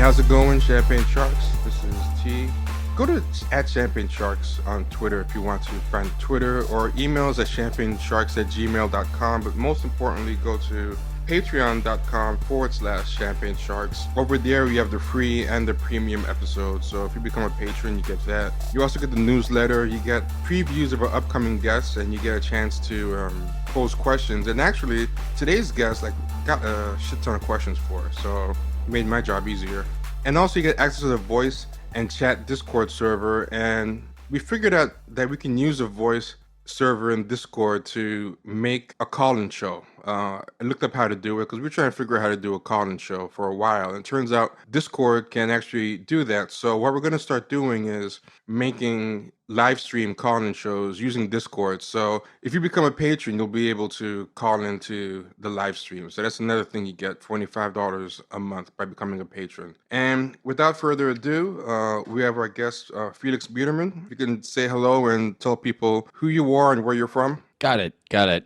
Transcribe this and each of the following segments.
how's it going, Champagne Sharks? This is T. Go to @Champagne Sharks on Twitter if you want to find Twitter, or emails at champagnesharks@gmail.com. But most importantly, go to patreon.com/Champagne Sharks. Over there, you have the free and the premium episodes. So if you become a patron, you get that. You also get the newsletter. You get previews of our upcoming guests, and you get a chance to pose questions. And actually, today's guest got a shit ton of questions for us, so it made my job easier. And also, you get access to the voice and chat Discord server, and we figured out that we can use a voice server in Discord to make a call-in show. I looked up how to do it because we were trying to figure out how to do a call-in show for a while, and it turns out Discord can actually do that. So what we're going to start doing is making live stream call-in shows using Discord. So if you become a patron, you'll be able to call into the live stream. So that's another thing you get, $25 a month by becoming a patron. And without further ado, we have our guest, Felix Biederman. You can say hello and tell people who you are and where you're from. Got it.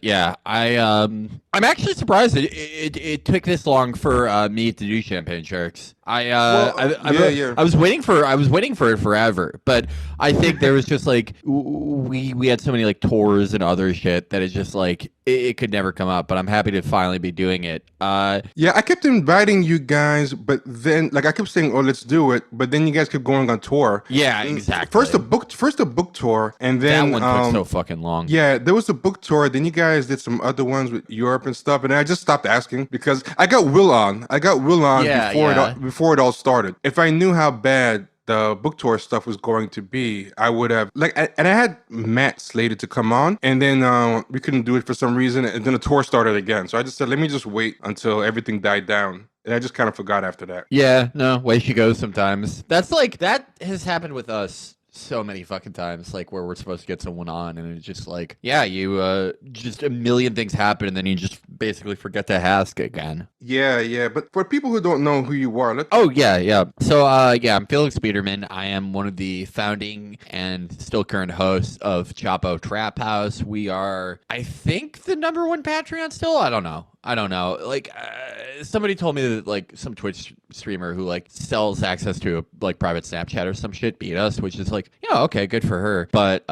Yeah, I'm actually surprised it took this long for me to do Champagne Sharks. I was waiting for it forever, but I think there was just like we had so many like tours and other shit that it's just like it could never come up. But I'm happy to finally be doing it. Yeah, I kept inviting you guys, but then like I kept saying, "Oh, let's do it," but then you guys kept going on tour. Yeah, exactly. First a book tour, and then that one took so fucking long. Yeah, there was a book tour. Then you guys did some other ones with Europe and stuff, and I just stopped asking because I got Will on. Before it all started. If I knew how bad the book tour stuff was going to be, I would have and I had Matt slated to come on, and then we couldn't do it for some reason, and then the tour started again. So I just said, let me just wait until everything died down. And I just kind of forgot after that. Yeah, no, way she goes sometimes. That's like, that has happened with us so many fucking times, like where we're supposed to get someone on and it's just like, yeah, you just a million things happen and then you just basically forget to ask again. Yeah, but for people who don't know who you are, So I'm Felix Biederman. I am one of the founding and still current hosts of Chapo Trap House. We are, I think, the #1 Patreon still. I don't know. Like, somebody told me that, like, some Twitch streamer who, like, sells access to, a, like, private Snapchat or some shit beat us, which is, like, yeah, okay, good for her. But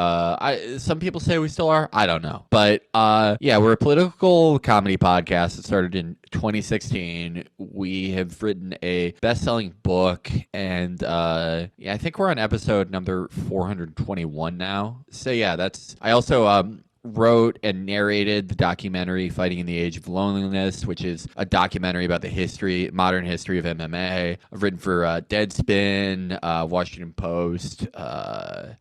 some people say we still are. I don't know. But, yeah, we're a political comedy podcast that started in 2016. We have written a best-selling book, and, I think we're on episode number 421 now. So, yeah, I also, wrote and narrated the documentary Fighting in the Age of Loneliness, which is a documentary about the modern history of MMA. I've written for Deadspin, Washington Post,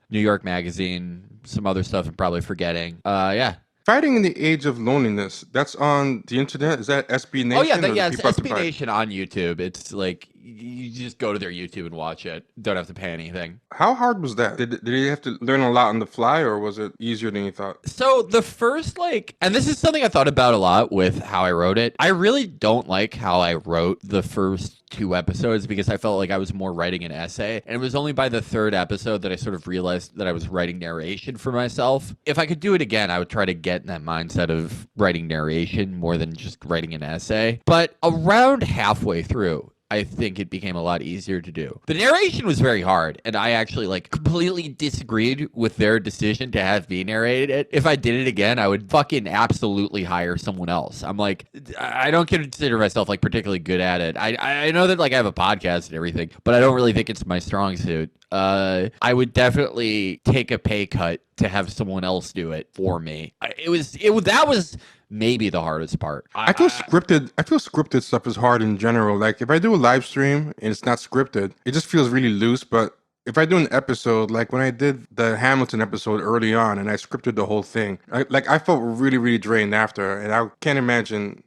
New York Magazine, some other stuff I'm probably forgetting. Yeah. Fighting in the Age of Loneliness, that's on the internet? Is that SB Nation? Oh, yeah, it's SB Nation on YouTube. It's like, you just go to their YouTube and watch it. Don't have to pay anything. How hard was that? Did you have to learn a lot on the fly, or was it easier than you thought? So the first, and this is something I thought about a lot with how I wrote it. I really don't like how I wrote the first 2 episodes because I felt like I was more writing an essay. And it was only by the 3rd episode that I sort of realized that I was writing narration for myself. If I could do it again, I would try to get in that mindset of writing narration more than just writing an essay. But around halfway through, I think it became a lot easier to do. The narration was very hard, and I actually completely disagreed with their decision to have me narrate it. If I did it again, I would fucking absolutely hire someone else. I'm like, I don't consider myself particularly good at it. I know that I have a podcast and everything, but I don't really think it's my strong suit. I would definitely take a pay cut to have someone else do it for me. That was maybe the hardest part. I feel scripted stuff is hard in general. Like if I do a live stream and it's not scripted, it just feels really loose. But if I do an episode, like when I did the Hamilton episode early on and I scripted the whole thing, I felt really, really drained after. And I can't imagine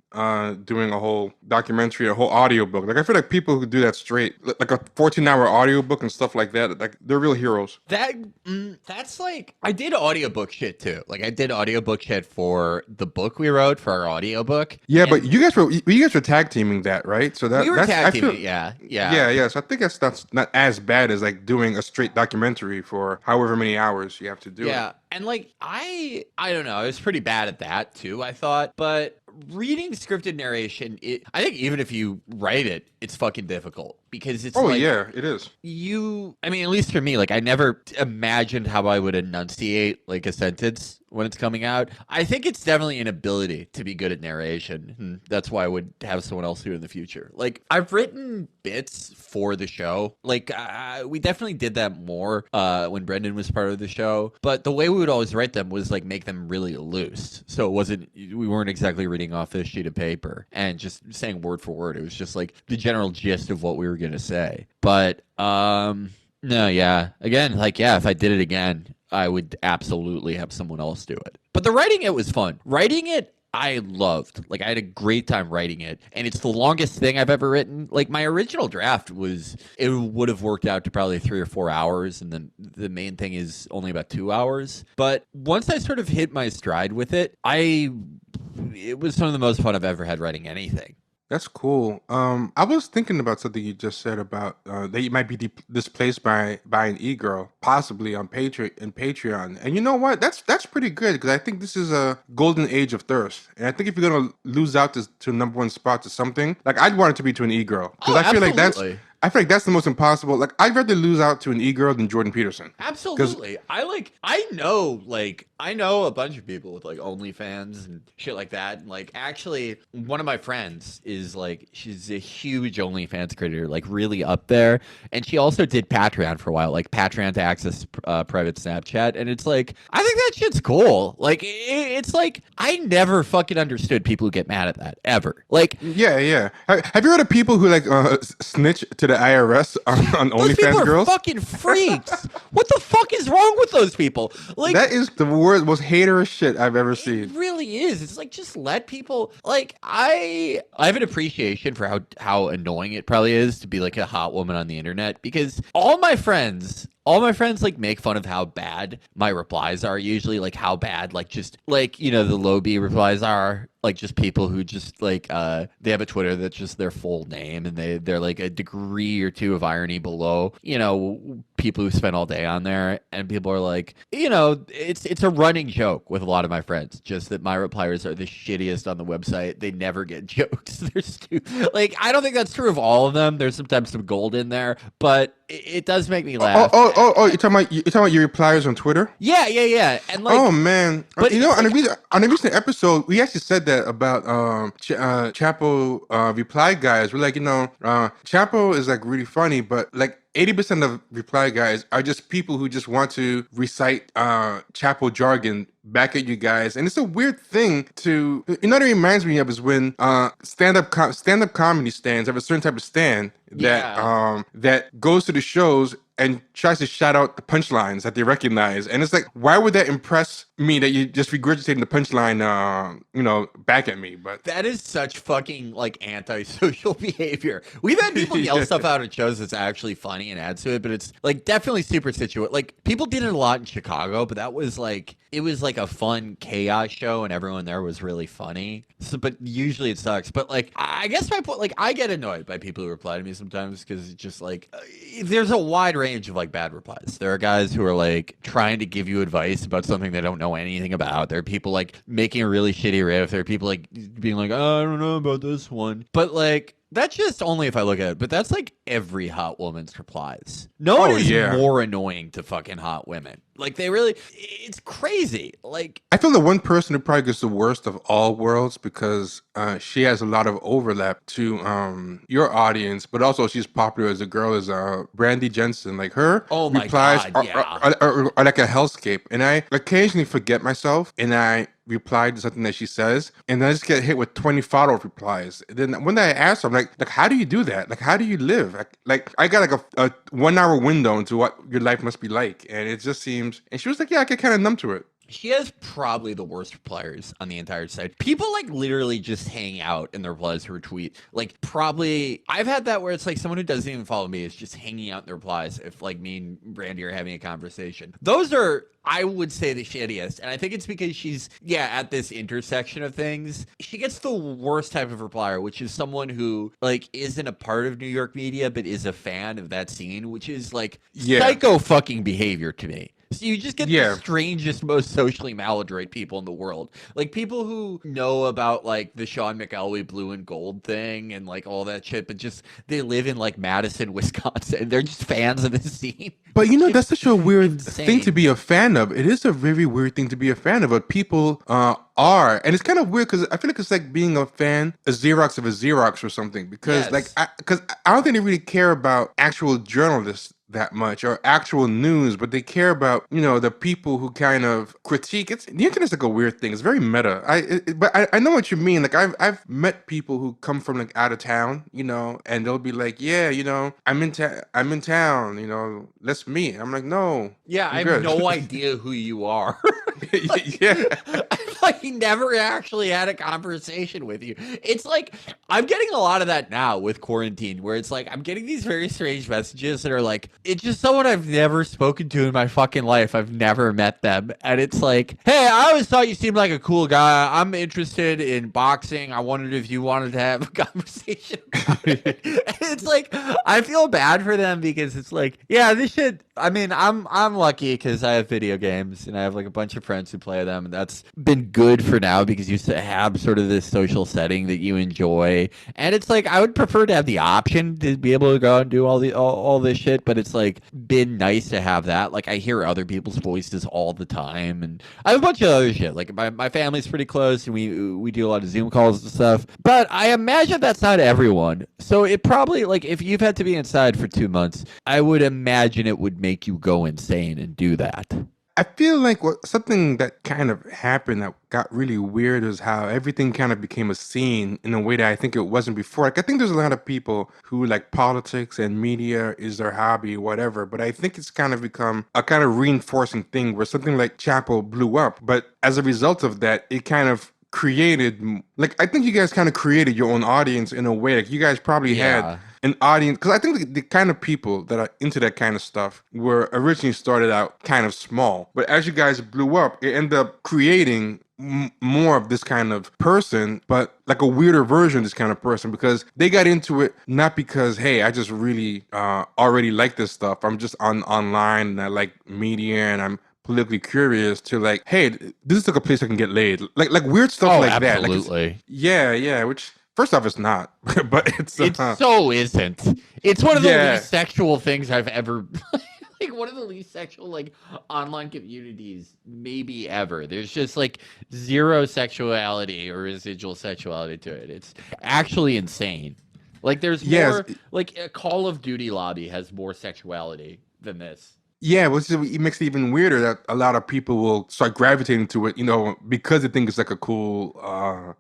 doing a whole documentary, a whole audiobook. I feel like people who do that straight, like a 14-hour audiobook and stuff like that, they're real heroes. That's I did audiobook shit too. I did audiobook shit for the book we wrote for our audiobook. Yeah, but you guys were tag teaming that, right? So we were tag teaming, yeah. So I think that's not as bad as doing a straight documentary for however many hours you have to do it. Yeah, and I don't know, I was pretty bad at that too, I thought, but reading scripted narration, I think even if you write it, it's fucking difficult because it's Oh like yeah, it is. I mean, at least for me, like I never imagined how I would enunciate like a sentence when it's coming out. I think it's definitely an ability to be good at narration, and that's why I would have someone else do it in the future. Like I've written bits for the show. Like we definitely did that more when Brendan was part of the show, but the way we would always write them was like make them really loose, so we weren't exactly reading off this sheet of paper and just saying word for word. It was just like the general gist of what we were gonna say. But no, yeah. Again, like yeah, if I did it again, I would absolutely have someone else do it. But the writing it was fun. Writing it I loved. Like I had a great time writing it, and it's the longest thing I've ever written. Like my original draft it would have worked out to probably 3 or 4 hours, and then the main thing is only about 2 hours. But once I sort of hit my stride with it, it was some of the most fun I've ever had writing anything. That's cool. I was thinking about something you just said about that you might be displaced by an e-girl, possibly on Patreon. And you know what? That's pretty good because I think this is a golden age of thirst. And I think if you're gonna lose out to number one spot to something, like I'd want it to be to an e-girl because Oh, I feel like absolutely. I feel like that's the most impossible. Like I'd rather lose out to an e-girl than Jordan Peterson. Because Absolutely. I know a bunch of people with like OnlyFans and shit like that. And like actually one of my friends is like she's a huge OnlyFans creator, like really up there. And she also did Patreon for a while, like Patreon to access private Snapchat. And it's like I think that shit's cool. Like it's like I never fucking understood people who get mad at that ever. Like yeah. Have you heard of people who like snitch to the IRS on those people OnlyFans are girls? fucking freaks. What the fuck is wrong with those people? Like That is the most haterish shit I've ever it seen. really is. It's like just let people like I have an appreciation for how annoying it probably is to be like a hot woman on the internet because all my friends like make fun of how bad my replies are usually, like how bad like just like the low B replies are, like just people who just like they have a Twitter that's just their full name and they're like a degree or two of irony below people who spend all day on there, and people are like it's a running joke with a lot of my friends just that my repliers are the shittiest on the website. They never get jokes. Like I don't think that's true of all of them. There's sometimes some gold in there, but it does make me laugh. Oh! You're talking about your replies on Twitter? Yeah. And like, Oh man! but You know, it's on a recent episode, we actually said that about Chapo reply guys. We're like, Chapo is like really funny, but like 80% of reply guys are just people who just want to recite Chapo jargon back at you guys, and it's a weird thing to. What it reminds me of is when stand-up comedy stands have a certain type of stand that Yeah. that goes to the shows and tries to shout out the punchlines that they recognize. And it's like, why would that impress me that you just regurgitating the punchline, back at me? But That is such fucking like antisocial behavior. We've had people yell stuff out at shows that's actually funny and adds to it, but it's like definitely super situated. Like people did it a lot in Chicago, but that was like it was like a fun chaos show and everyone there was really funny. So, but usually it sucks. But like I guess my point, like I get annoyed by people who reply to me sometimes because it's just like there's a wide range of like bad replies. There are guys who are like trying to give you advice about something they don't know anything about. There are people like making a really shitty riff. There are people like being like, oh, I don't know about this one. But like that's just only if I look at it. But that's like every hot woman's replies. No one is more annoying to fucking hot women. Like they really, it's crazy. Like I feel the one person who probably gets the worst of all worlds because she has a lot of overlap to your audience, but also she's popular as a girl is Brandy Jensen. Like her oh my replies God, yeah. are like a hellscape, and I occasionally forget myself and I reply to something that she says, and then I just get hit with 20 follow-up replies. Then when I ask her, I'm like, how do you do that? Like, how do you live? Like I got like a 1 hour window into what your life must be like, and it just seems. And she was like, yeah, I get kind of numb to it. She has probably the worst repliers on the entire site. People like literally just hang out in the replies to her tweet. Like probably I've had that where it's like someone who doesn't even follow me is just hanging out in the replies if like me and Randy are having a conversation. Those are I would say the shittiest. And I think it's because she's at this intersection of things. She gets the worst type of replier, which is someone who like isn't a part of New York media but is a fan of that scene, which is like psycho fucking behavior to me. So you just get the Yeah. strangest, most socially maladroit people in the world. Like people who know about like the Sean McElwee blue and gold thing and like all that shit, but just they live in like Madison, Wisconsin. They're just fans of the scene. But you know, It's that's such a weird thing to insane. be a fan of. It is a very weird thing to be a fan of, but people are. And it's kind of weird because I feel like it's like being a fan, a Xerox of a Xerox or something. Because Yes. because I don't think they really care about actual journalists that much or actual news, but they care about, you know, the people who kind of critique. It's the internet's like a weird thing. It's very meta. I know what you mean. Like I've met people who come from like out of town, you know, and they'll be like, yeah, you know, I'm in town, you know, let's meet. I'm like, no, Yeah, I I'm have good. no idea who you are. like, Yeah. I like never actually had a conversation with you. It's like I'm getting a lot of that now with quarantine, where it's like I'm getting these very strange messages that are like, it's just someone I've never spoken to in my fucking life. I've never met them, and it's like, hey, I always thought you seemed like a cool guy. I'm interested in boxing. I wondered if you wanted to have a conversation about it. And it's like I feel bad for them because it's like, yeah, this shit. I mean, I'm lucky because I have video games and I have like a bunch of friends who play them, and that's been good for now because you have sort of this social setting that you enjoy. And it's like I would prefer to have the option to be able to go and do all this shit, but it's like been nice to have that. Like I hear other people's voices all the time, and I have a bunch of other shit. Like my family's pretty close, and we do a lot of Zoom calls and stuff. But I imagine that's not everyone. So it probably like if you've had to be inside for 2 months, I would imagine it would make you go insane and do that. I feel like something that kind of happened that got really weird is how everything kind of became a scene in a way that I think it wasn't before. Like I think there's a lot of people who like politics and media is their hobby, whatever. But I think it's kind of become a kind of reinforcing thing where something like Chapo blew up. But as a result of that, it kind of created like I think you guys kind of created your own audience in a way. Like you guys probably had Yeah. an audience because I think the kind of people that are into that kind of stuff were originally started out kind of small, but as you guys blew up, it ended up creating more of this kind of person, but like a weirder version of this kind of person because they got into it not because hey, I just really already like this stuff. I'm just online and I like media and I'm politically curious to like, hey, this is like a place I can get laid, like weird stuff Oh, like that. Like it's, absolutely. yeah, which first off, it's not, but it's It so isn't. It's one of the yeah. least sexual things I've ever like one of the least sexual like online communities maybe ever. There's just like zero sexuality or residual sexuality to it. It's actually insane. Like there's Yes, more like a Call of Duty lobby has more sexuality than this. yeah, which it makes it even weirder that a lot of people will start gravitating to it, you know, because they think it's like a cool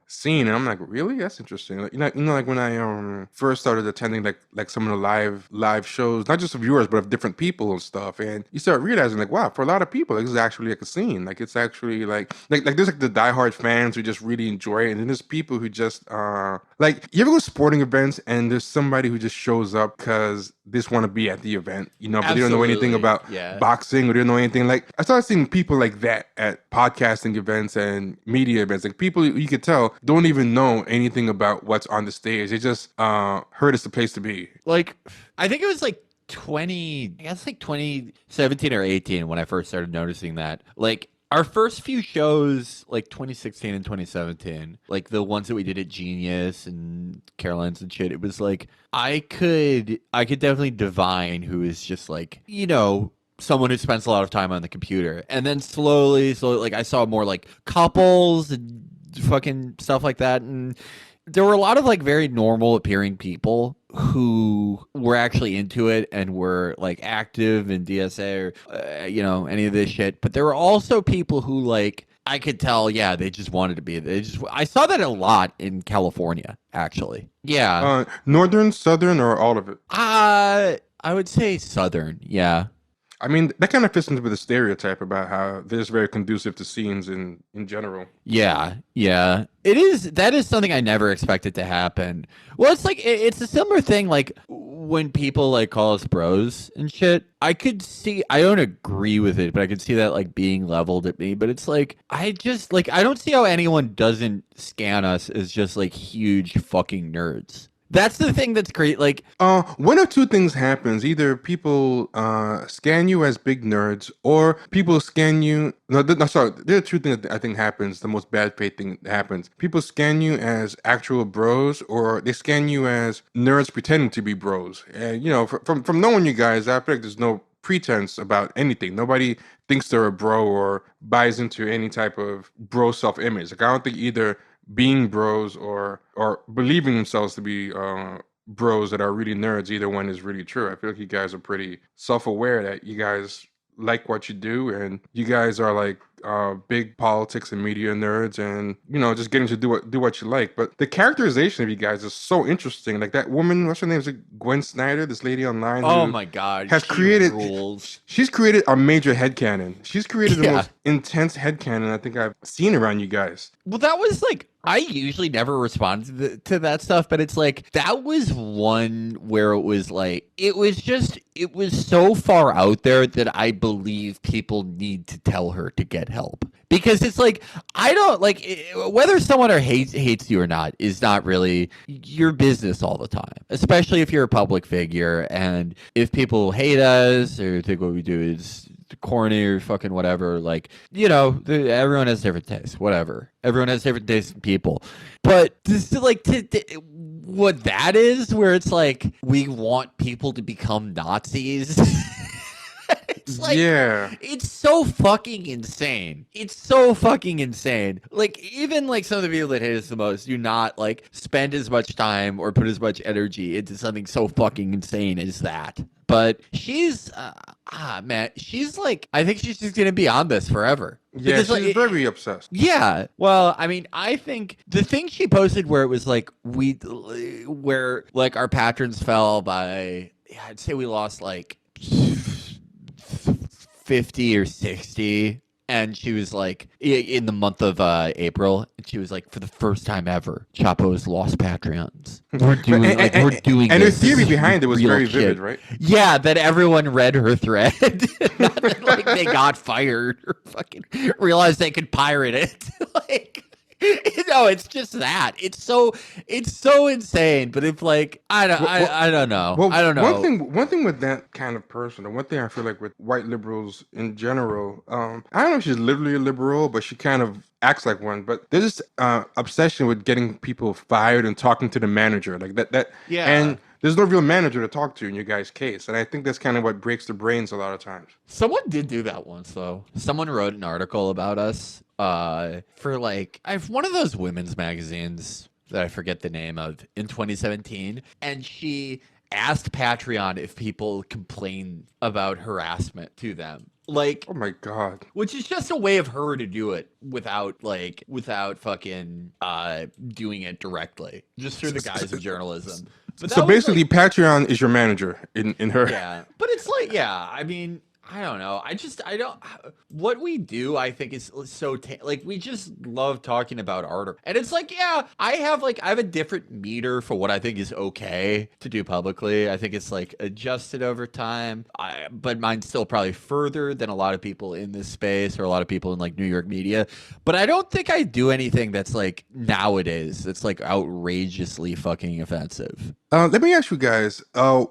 scene. And I'm like, really? That's interesting. Like, like when I first started attending like some of the live shows, not just of yours, but of different people and stuff. And you start realizing like, wow, for a lot of people, this is actually like a scene. Like it's actually like there's like the diehard fans who just really enjoy it, and then there's people who just like you ever go to sporting events and there's somebody who just shows up because they just want to be at the event, you know, but they don't know anything Absolutely. about Yeah. boxing or they don't know anything. Like I started seeing people like that at podcasting events and media events. Like people you could tell don't even know anything about what's on the stage. They just heard it's the place to be. Like I think it was like 2017 or 18 when I first started noticing that. Like our first few shows, like 2016 and 2017, like the ones that we did at Genius and Caroline's and shit, it was like I could definitely divine who is just like, someone who spends a lot of time on the computer. And then slowly, like I saw more like couples and fucking stuff like that. And there were a lot of like very normal appearing people who were actually into it and were like active in DSA or any of this shit. But there were also people who like I could tell, yeah, they just wanted to be. I saw that a lot in California, actually. Yeah. Northern, southern, or all of it. I would say Southern. Yeah. I mean, that kind of fits into the stereotype about how they're just very conducive to scenes in general. Yeah, yeah. It is. That is something I never expected to happen. Well, it's like it's a similar thing. Like when people like call us bros and shit. I could see. I don't agree with it, but I could see that like being leveled at me. But it's like I just like I don't see how anyone doesn't scan us as just like huge fucking nerds. That's the thing that's great. Like, One of two things happens. Either people scan you as big nerds, or people scan you. No, sorry. There are two things that I think happens. The most bad faith thing that happens. People scan you as actual bros, or they scan you as nerds pretending to be bros. And from knowing you guys, I feel like there's no pretense about anything. Nobody thinks they're a bro or buys into any type of bro self-image. Like I don't think either being bros or believing themselves to be bros that are really nerds, either one is really true. I feel like you guys are pretty self-aware that you guys like what you do, and you guys are like big politics and media nerds, and just getting to do what you like. But the characterization of you guys is so interesting. Like that woman, what's her name? Is it Gwen Snyder? This lady online oh who my God, has she created rules. she's created a major headcanon. She's created the Yeah. most intense headcanon I think I've seen around you guys. Well, that was like, I usually never respond to that stuff, but it's like, that was one where it was like, it was so far out there that I believe people need to tell her to get help. Because it's like, I don't like whether someone hates you or not is not really your business all the time, especially if you're a public figure. And if people hate us or think what we do is corny or fucking whatever, like, everyone has different tastes, whatever. Everyone has different tastes in people. But what that is, where it's like, we want people to become Nazis. It's like, Yeah. it's so fucking insane. It's so fucking insane. Like, even like some of the people that hate us the most do not like spend as much time or put as much energy into something so fucking insane as that. But she's, man, she's like, I think she's just gonna be on this forever. Yeah, Because, she's very obsessed. yeah. Well, I mean, I think the thing she posted where it was like, where like our patrons fell by, I'd say we lost like 50 or 60, and she was like, in the month of April, and she was like, for the first time ever, Chapo's lost Patreons. We're doing and her this. theory This is behind it was real very shit. vivid, right? Yeah, that everyone read her thread. Not that, like, they got fired or fucking realized they could pirate it. Like, it's just that. It's so insane. But if like, I don't know. Well, I don't know. One thing with that kind of person, and one thing I feel like with white liberals in general, I don't know if she's literally a liberal, but she kind of acts like one. But there's this obsession with getting people fired and talking to the manager, like that. Yeah. And there's no real manager to talk to in your guys' case, and I think that's kind of what breaks the brains a lot of times. Someone did do that once, though. Someone wrote an article about us for like, I've one of those women's magazines that I forget the name of, in 2017, and she asked Patreon if people complain about harassment to them. Like, Oh my God. which is just a way of her to do it without fucking doing it directly, just through the guise of journalism. But So that was, basically, like, Patreon is your manager in her. yeah, but it's like, yeah, I mean, I don't know. I don't. What we do, I think, is so like, we just love talking about art, and it's like, yeah, I have a different meter for what I think is okay to do publicly. I think it's like adjusted over time. But mine's still probably further than a lot of people in this space or a lot of people in like New York media. But I don't think I do anything that's like nowadays that's like outrageously fucking offensive. Let me ask you guys.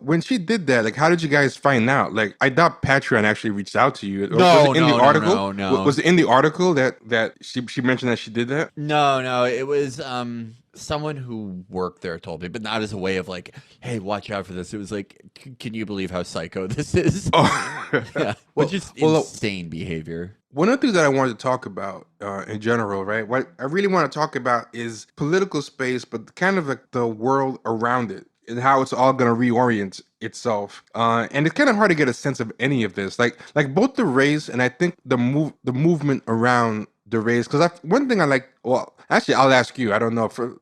When she did that, like, how did you guys find out? Like, I doubt Patreon actually reached out to you. No, Was it in no, the article? no. Was it in the article that she mentioned that she did that? No, it was someone who worked there told me, but not as a way of like, hey, watch out for this. It was like, can you believe how psycho this is? Oh, Yeah, Well- which is well, insane behavior. One of the things that I wanted to talk about in general, right? What I really want to talk about is political space, but kind of like the world around it and how it's all going to reorient itself. And it's kind of hard to get a sense of any of this, like both the race and I think the movement around the race. Because one thing I like, well, actually, I'll ask you. I don't know. For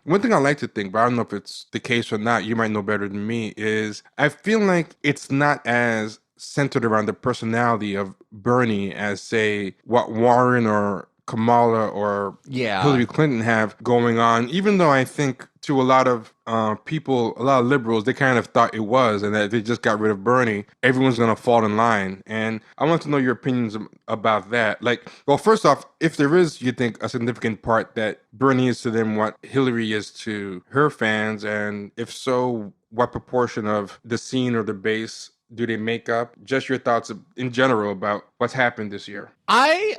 one thing I like to think, but I don't know if it's the case or not. You might know better than me. Is I feel like it's not as centered around the personality of Bernie as, say, what Warren or Kamala or Yeah. Hillary Clinton have going on, even though I think to a lot of people, a lot of liberals, they kind of thought it was, and that if they just got rid of Bernie, everyone's going to fall in line. And I want to know your opinions about that. Like, well, first off, if there is, you think, a significant part that Bernie is to them what Hillary is to her fans, and if so, what proportion of the scene or the base do they make up? Just your thoughts in general about what's happened this year. I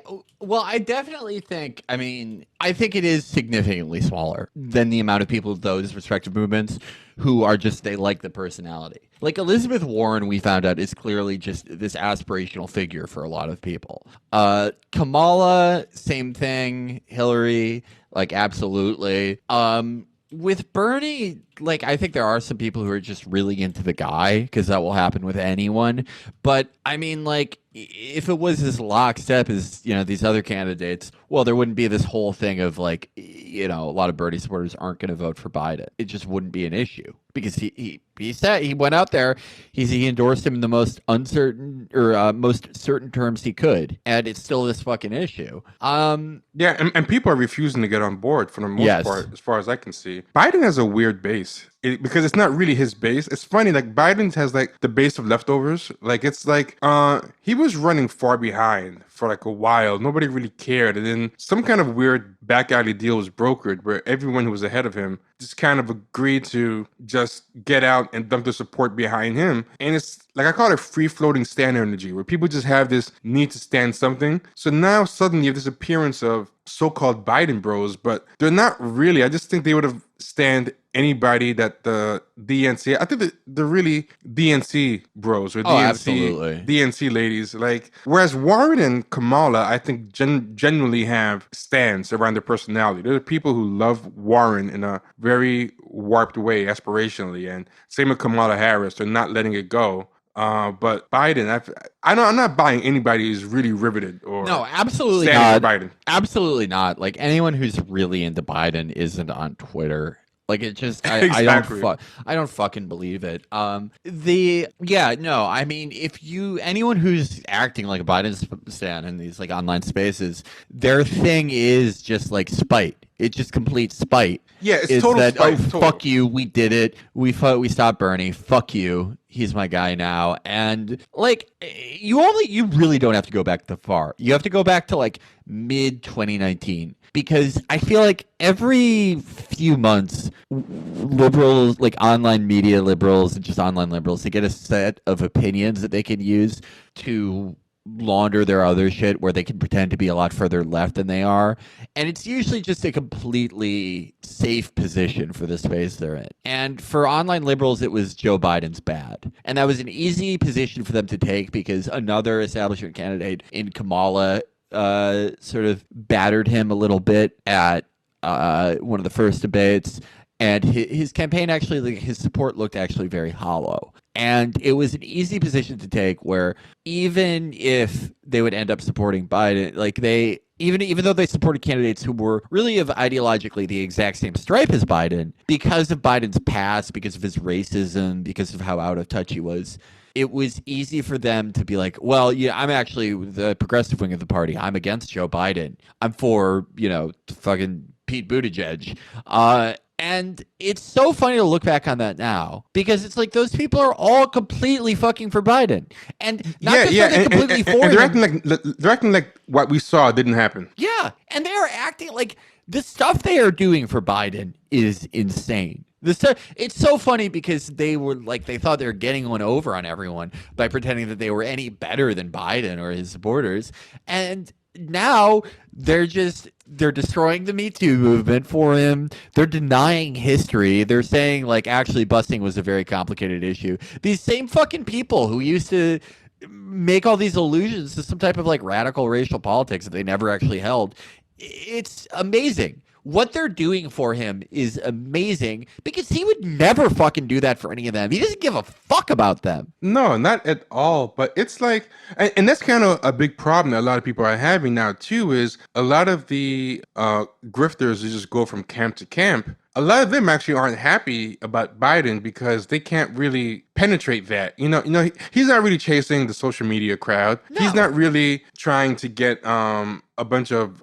definitely think, I think it is significantly smaller than the amount of people of those respective movements who are just, they like the personality. Like Elizabeth Warren, we found out, is clearly just this aspirational figure for a lot of people. Kamala, same thing. Hillary, like, absolutely. With Bernie, like, I think there are some people who are just really into the guy, because that will happen with anyone. But I mean, like, if it was as lockstep as, these other candidates, well, there wouldn't be this whole thing of like, a lot of Bernie supporters aren't going to vote for Biden. It just wouldn't be an issue, because he said, he went out there, he endorsed him in the most uncertain or most certain terms he could, and it's still this fucking issue. Yeah, and people are refusing to get on board for the most part, as far as I can see. Biden has a weird base. Because it's not really his base. It's funny, like Biden has like the base of leftovers. Like it's like he was running far behind for like a while. Nobody really cared. And then some kind of weird back alley deal was brokered where everyone who was ahead of him just kind of agreed to just get out and dump the support behind him. And it's like, I call it free floating stand energy, where people just have this need to stand something. So now suddenly you have this appearance of so-called Biden bros, but they're not really. I just think they would have stand anybody that the DNC, I think that they're really DNC bros or DNC ladies. Like, whereas Warren and Kamala, I think genuinely have stands around their personality. There are people who love Warren in a very warped way, aspirationally, and same with Kamala Harris. They're not letting it go. But Biden, I'm not buying anybody who's really riveted or no, absolutely standing not. for Biden. Absolutely not. Like, anyone who's really into Biden isn't on Twitter. Like, it just, Exactly. I don't fucking believe it. If anyone who's acting like a Biden stan in these like online spaces, their thing is just like spite. It's just complete spite. Yeah, it's total spite. Fuck you, we did it. We stopped Bernie. Fuck you. He's my guy now. And like, you really don't have to go back that far. You have to go back to like mid 2019. Because I feel like every few months, liberals, like online media liberals and just online liberals, they get a set of opinions that they can use to launder their other shit, where they can pretend to be a lot further left than they are. And it's usually just a completely safe position for the space they're in. And for online liberals, it was Joe Biden's bad. And that was an easy position for them to take, because another establishment candidate in Kamala sort of battered him a little bit at one of the first debates, and his campaign actually, like, his support looked actually very hollow. And it was an easy position to take, where even if they would end up supporting Biden, like even though they supported candidates who were really of ideologically the exact same stripe as Biden, because of Biden's past, because of his racism, because of how out of touch he was, it was easy for them to be like, well, yeah, I'm actually the progressive wing of the party. I'm against Joe Biden. I'm for, fucking Pete Buttigieg. And it's so funny to look back on that now, because it's like those people are all completely fucking for Biden. And not they're completely for him. They're acting like what we saw didn't happen. Yeah, and they are acting like the stuff they are doing for Biden is insane. It's so funny, because they were like, they thought they were getting one over on everyone by pretending that they were any better than Biden or his supporters. And now they're destroying the Me Too movement for him. They're denying history. They're saying, like, actually busing was a very complicated issue. These same fucking people who used to make all these allusions to some type of like radical racial politics that they never actually held. It's amazing. What they're doing for him is amazing, because he would never fucking do that for any of them. He doesn't give a fuck about them. No, not at all. But it's like, and that's kind of a big problem that a lot of people are having now too, is a lot of the grifters who just go from camp to camp. A lot of them actually aren't happy about Biden because they can't really penetrate that. He's not really chasing the social media crowd. No. He's not really trying to get a bunch of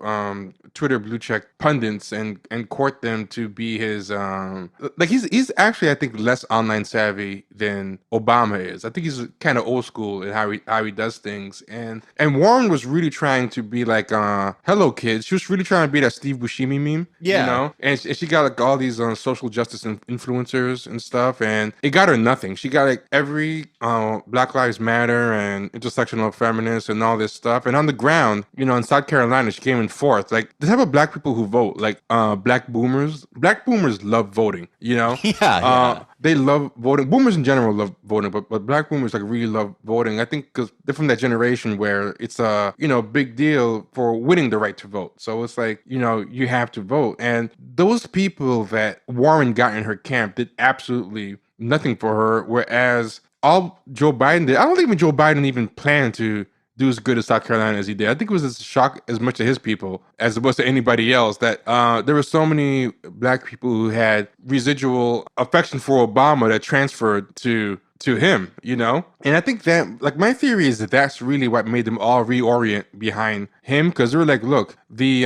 Twitter blue check pundits and court them to be his like he's actually I think less online savvy than Obama is. I think he's kind of old school in how he does things. And Warren was really trying to be like hello kids. She was really trying to be that Steve Buscemi meme, Yeah. you know. And she got like all these social justice influencers and stuff, and it got her nothing. She got like every Black Lives Matter and intersectional feminists and all this stuff. And on the ground, you know, in South Carolina, she came in fourth. Like the type of black people who vote, like black boomers. Black boomers love voting, you know? Yeah. They love voting. Boomers in general love voting, but black boomers like really love voting. I think because they're from that generation where it's a big deal for winning the right to vote. So it's like you have to vote, and those people that Warren got in her camp did absolutely nothing for her. Whereas all Joe Biden did, I don't think even Joe Biden even planned to do as good as South Carolina as he did. I think it was a shock as much to his people as it was to anybody else that there were so many black people who had residual affection for Obama that transferred to him, you know? And I think that, like, my theory is that that's really what made them all reorient behind him, because they were like, look, the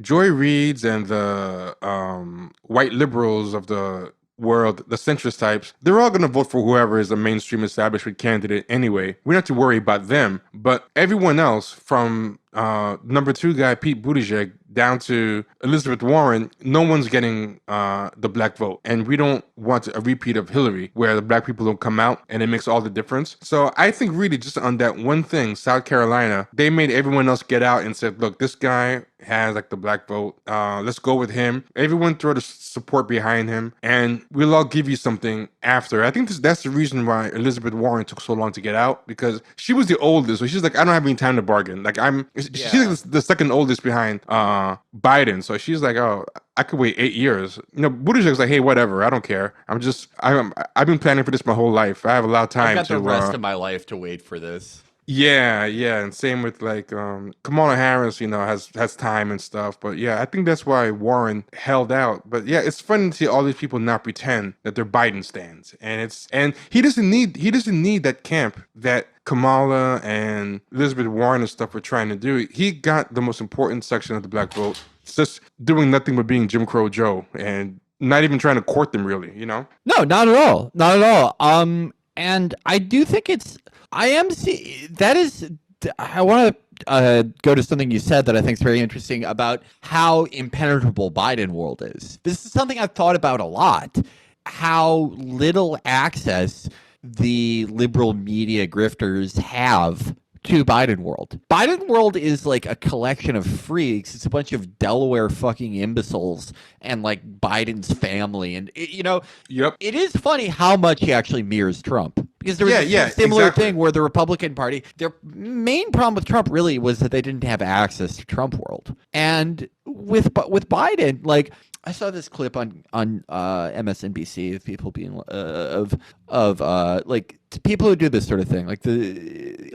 Joy Reids and the white liberals of the world, the centrist types, they're all going to vote for whoever is a mainstream establishment candidate anyway. We don't have to worry about them. But everyone else, from number 2 guy, Pete Buttigieg, down to Elizabeth Warren, no one's getting the black vote. And we don't want a repeat of Hillary, where the black people don't come out and it makes all the difference. So I think really just on that one thing, South Carolina, they made everyone else get out and said, look, this guy has like the black vote. Let's go with him. Everyone throw the support behind him, and we'll all give you something after. I think that's the reason why Elizabeth Warren took so long to get out, because she was the oldest. So she's like, I don't have any time to bargain. Like she's like the second oldest behind Biden. So she's like, oh, I could wait 8 years. Buttigieg's like, hey, whatever. I don't care. I've been planning for this my whole life. I have a lot of time. I've got the rest of my life to wait for this. Yeah, and same with like Kamala Harris, has time and stuff. But yeah, I think that's why Warren held out. But yeah, it's fun to see all these people not pretend that they're Biden stands, and he doesn't need that camp that Kamala and Elizabeth Warren and stuff were trying to do. He got the most important section of the black vote. It's just doing nothing but being Jim Crow Joe and not even trying to court them, really. No, not at all. Not at all. And I do think I want to go to something you said that I think is very interesting about how impenetrable Biden world is. This is something I've thought about a lot, how little access the liberal media grifters have to Biden world. Biden world is like a collection of freaks. It's a bunch of Delaware fucking imbeciles and like Biden's family. And Yep. It is funny how much he actually mirrors Trump. Because there was a similar thing where the Republican Party, their main problem with Trump really was that they didn't have access to Trump world. And with Biden, like, I saw this clip on MSNBC of people being like people who do this sort of thing,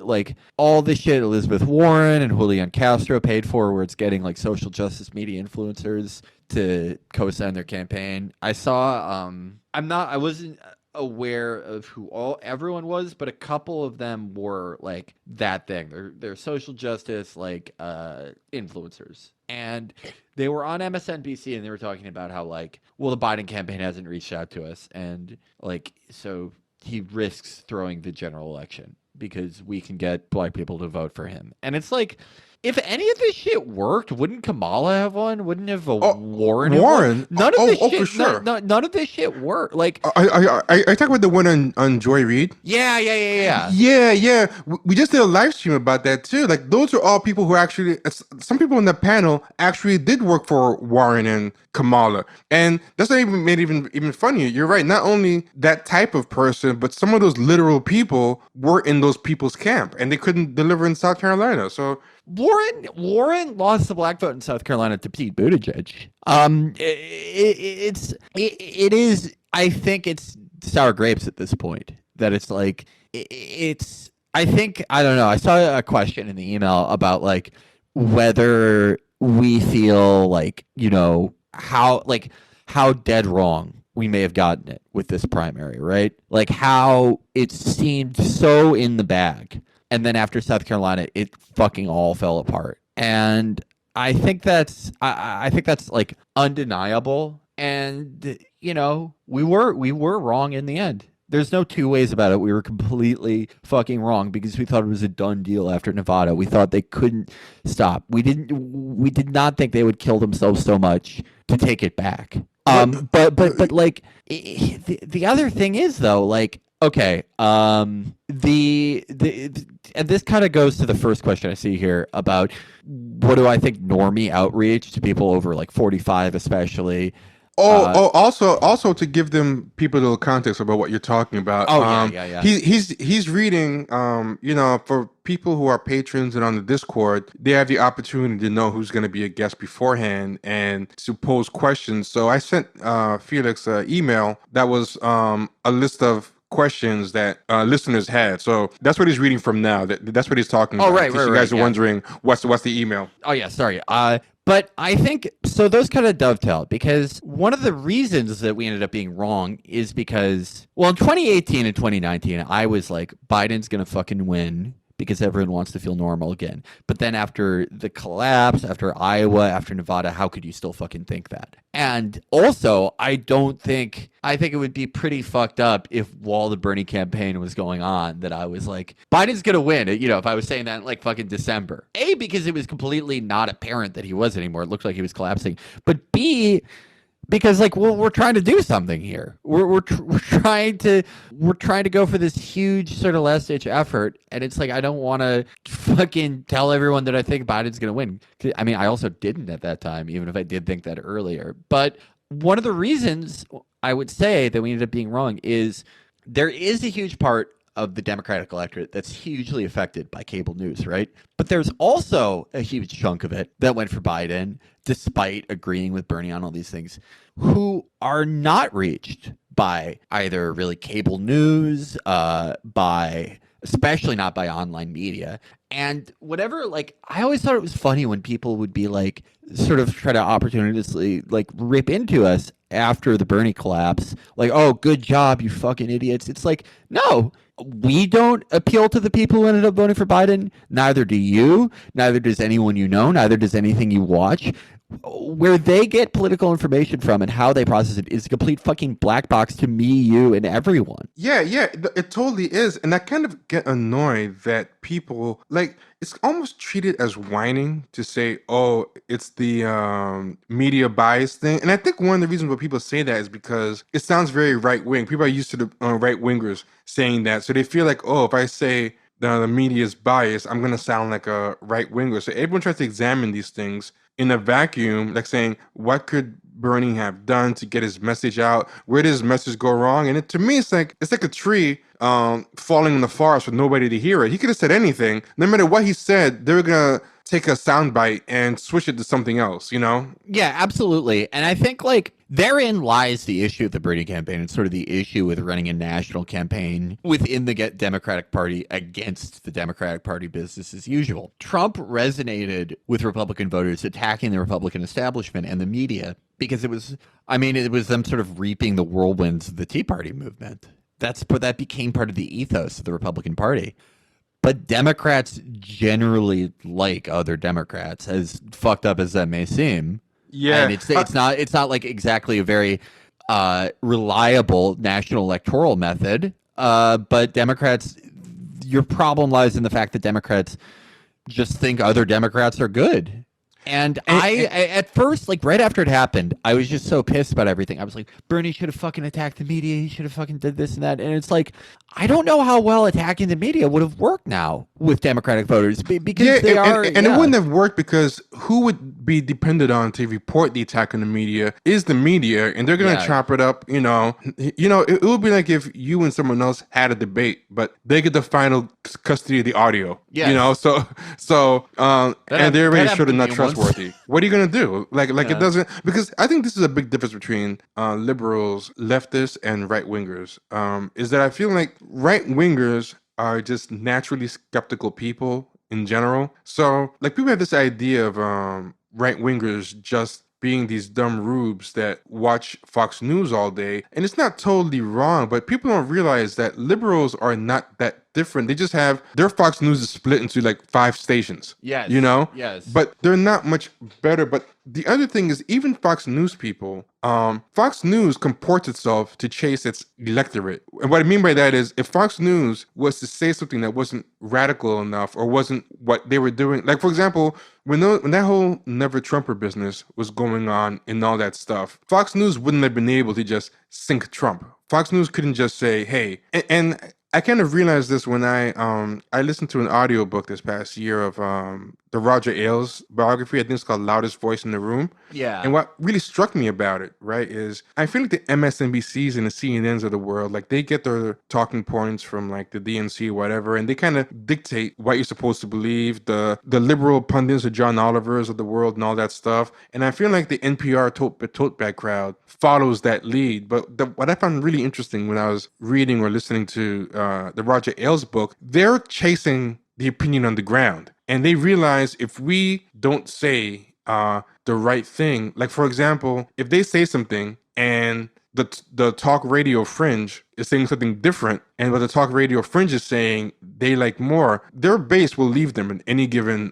like all the shit Elizabeth Warren and Julian Castro paid for, where it's getting like social justice media influencers to co-sign their campaign. I saw I wasn't aware of who everyone was, but a couple of them were like that thing. They're social justice like influencers. And they were on MSNBC and they were talking about how like, well, the Biden campaign hasn't reached out to us, and like, so he risks throwing the general election because we can get black people to vote for him. And it's like, if any of this shit worked, wouldn't Kamala have won? Wouldn't have Warren have won? None of this shit. For sure. None of this shit worked. Like, I talk about the one on Joy Reid. Yeah. Yeah. We just did a live stream about that too. Like, those are all people who actually, some people in the panel actually did work for Warren and Kamala, and that's not even made even funnier. You're right. Not only that type of person, but some of those literal people were in those people's camp, and they couldn't deliver in South Carolina. So Warren lost the black vote in South Carolina to Pete Buttigieg. It is. I think it's sour grapes at this point. That it's like it's. I think I don't know. I saw a question in the email about like whether we feel like how dead wrong we may have gotten it with this primary, right? Like how it seemed so in the bag And then after South Carolina, it fucking all fell apart. And I think that's like undeniable. And we were wrong in the end. There's no two ways about it. We were completely fucking wrong because we thought it was a done deal after Nevada. We thought they couldn't stop. We did not think they would kill themselves so much to take it back. But like the other thing is though, like, okay, the and this kind of goes to the first question I see here about what do I think normie outreach to people over like 45 especially. Also to give them people a little context about what you're talking about. Yeah. He's reading. For people who are patrons and on the Discord, they have the opportunity to know who's going to be a guest beforehand and to pose questions. So I sent Felix an email that was a list of questions that listeners had. So that's what he's reading from now. That's what he's talking about. Right. You guys are wondering what's the email. Oh yeah, sorry. But I think so. Those kind of dovetail because one of the reasons that we ended up being wrong is because, well, in 2018 and 2019, I was like, Biden's gonna fucking win because everyone wants to feel normal again. But then after the collapse, after Iowa, after Nevada, how could you still fucking think that? And also, I think it would be pretty fucked up if while the Bernie campaign was going on that I was like, Biden's going to win. If I was saying that in like fucking December. A, because it was completely not apparent that he was anymore. It looked like he was collapsing. But B, because like we're trying to do something here. We're trying to go for this huge sort of last ditch effort, and it's like I don't want to fucking tell everyone that I think Biden's going to win. I mean, I also didn't at that time, even if I did think that earlier. But one of the reasons I would say that we ended up being wrong is there is a huge part of the Democratic electorate that's hugely affected by cable news, right? But there's also a huge chunk of it that went for Biden, despite agreeing with Bernie on all these things, who are not reached by either really cable news, especially not by online media. And whatever, like, I always thought it was funny when people would be like, sort of try to opportunistically like rip into us after the Bernie collapse. Like, oh, good job, you fucking idiots. It's like, no, we don't appeal to the people who ended up voting for Biden. Neither do you. Neither does anyone you know. Neither does anything you watch. Where they get political information from and how they process it is a complete fucking black box to me, you, and everyone. Yeah, it totally is. And I kind of get annoyed that people, like, it's almost treated as whining to say, oh, it's the media bias thing. And I think one of the reasons why people say that is because it sounds very right-wing. People are used to the right-wingers saying that. So they feel like, oh, if I say the media is biased, I'm going to sound like a right-winger. So everyone tries to examine these things in a vacuum, like saying, what could Bernie have done to get his message out? Where did his message go wrong? And to me, it's like a tree falling in the forest with nobody to hear it. He could have said anything. No matter what he said, they were gonna take a soundbite and switch it to something else, Yeah, absolutely. And I think like therein lies the issue of the Bernie campaign and sort of the issue with running a national campaign within the Democratic Party against the Democratic Party business as usual. Trump resonated with Republican voters attacking the Republican establishment and the media because it was them sort of reaping the whirlwinds of the Tea Party movement. That became part of the ethos of the Republican Party. But Democrats generally like other Democrats, as fucked up as that may seem. Yeah, and it's not like exactly a very reliable national electoral method. But Democrats, your problem lies in the fact that Democrats just think other Democrats are good. And I at first, like right after it happened, I was just so pissed about everything. I was like, Bernie should have fucking attacked the media. He should have fucking did this and that. And it's like, I don't know how well attacking the media would have worked now with Democratic voters because it wouldn't have worked because who would be depended on to report the attack on the media is the media, and they're gonna chop it up. It would be like if you and someone else had a debate, but they get the final custody of the audio. Yeah. And they're already sure they're not trustworthy. What are you gonna do? It doesn't, because I think this is a big difference between liberals, leftists, and right wingers. Is that I feel like right wingers are just naturally skeptical people in general. So like people have this idea of right wingers just being these dumb rubes that watch Fox News all day. And it's not totally wrong, but people don't realize that liberals are not that different. They just have their Fox News is split into like 5 stations. Yes. You know? Yes. But they're not much better. But the other thing is, even Fox News people, Fox News comports itself to chase its electorate. And what I mean by that is, if Fox News was to say something that wasn't radical enough or wasn't what they were doing, like for example, when that whole Never Trumper business was going on and all that stuff, Fox News wouldn't have been able to just sink Trump. Fox News couldn't just say, hey, and I kind of realized this when I listened to an audiobook this past year of the Roger Ailes biography. I think it's called Loudest Voice in the Room. Yeah. And what really struck me about it, right, is I feel like the MSNBCs and the CNNs of the world, like they get their talking points from like the DNC or whatever, and they kind of dictate what you're supposed to believe. The liberal pundits, the John Olivers of the world and all that stuff. And I feel like the NPR tote bag crowd follows that lead. But what I found really interesting when I was reading or listening to the Roger Ailes book, they're chasing the opinion on the ground. And they realize if we don't say the right thing, like for example, if they say something and the talk radio fringe is saying something different, and what the talk radio fringe is saying they like more, their base will leave them at any given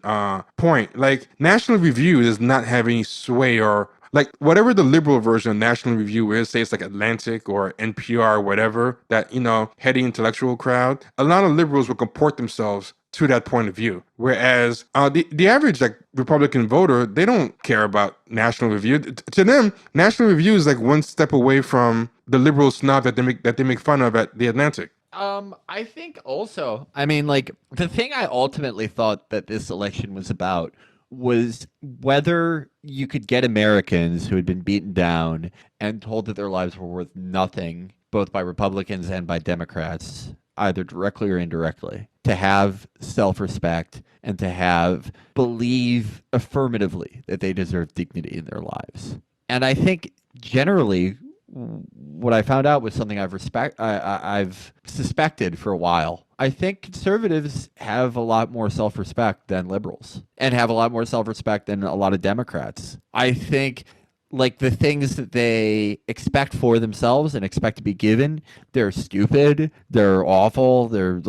point. Like National Review does not have any sway, or like whatever the liberal version of National Review is, say it's like Atlantic or NPR or whatever, that, you know, heady intellectual crowd, a lot of liberals will comport themselves to that point of view. Whereas the average like Republican voter, they don't care about National Review. To them, National Review is like one step away from the liberal snob that they make fun of at the Atlantic. I think also, I mean, like the thing I ultimately thought that this election was about was whether you could get Americans who had been beaten down and told that their lives were worth nothing, both by Republicans and by Democrats, either directly or indirectly, to have self-respect and to believe affirmatively that they deserve dignity in their lives. And I think generally what I found out was something I've suspected for a while. I think conservatives have a lot more self-respect than liberals, and have a lot more self-respect than a lot of Democrats. I think like the things that they expect for themselves and expect to be given, they're stupid, they're awful, they're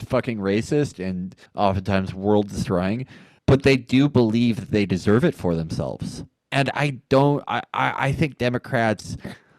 fucking racist and oftentimes world destroying, but they do believe that they deserve it for themselves. And I think Democrats,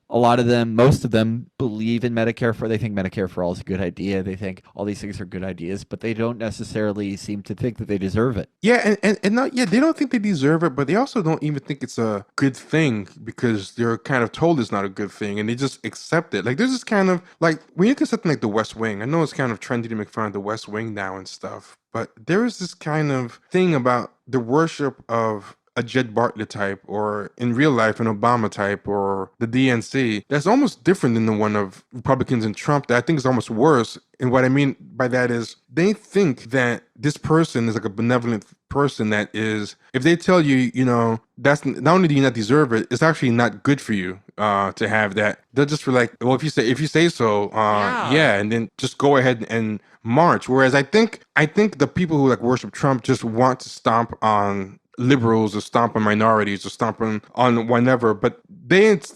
a lot of them, most of them believe in Medicare they think Medicare for all is a good idea. They think all these things are good ideas, but they don't necessarily seem to think that they deserve it. Yeah, and not, yeah, they don't think they deserve it, but they also don't even think it's a good thing because they're kind of told it's not a good thing, and they just accept it. Like there's this kind of like when you look at something like The West Wing, I know it's kind of trendy to make fun of The West Wing now and stuff, but there is this kind of thing about the worship of a Jed Bartlett type, or in real life, an Obama type, or the DNC, that's almost different than the one of Republicans and Trump, that I think is almost worse. And what I mean by that is they think that this person is like a benevolent person that is, if they tell you, you know, that's not only do you not deserve it, it's actually not good for you to have that. They'll just be like, well, if you say so, yeah, and then just go ahead and march. Whereas I think the people who like worship Trump just want to stomp on liberals or stomp on minorities or stomp on whatever, but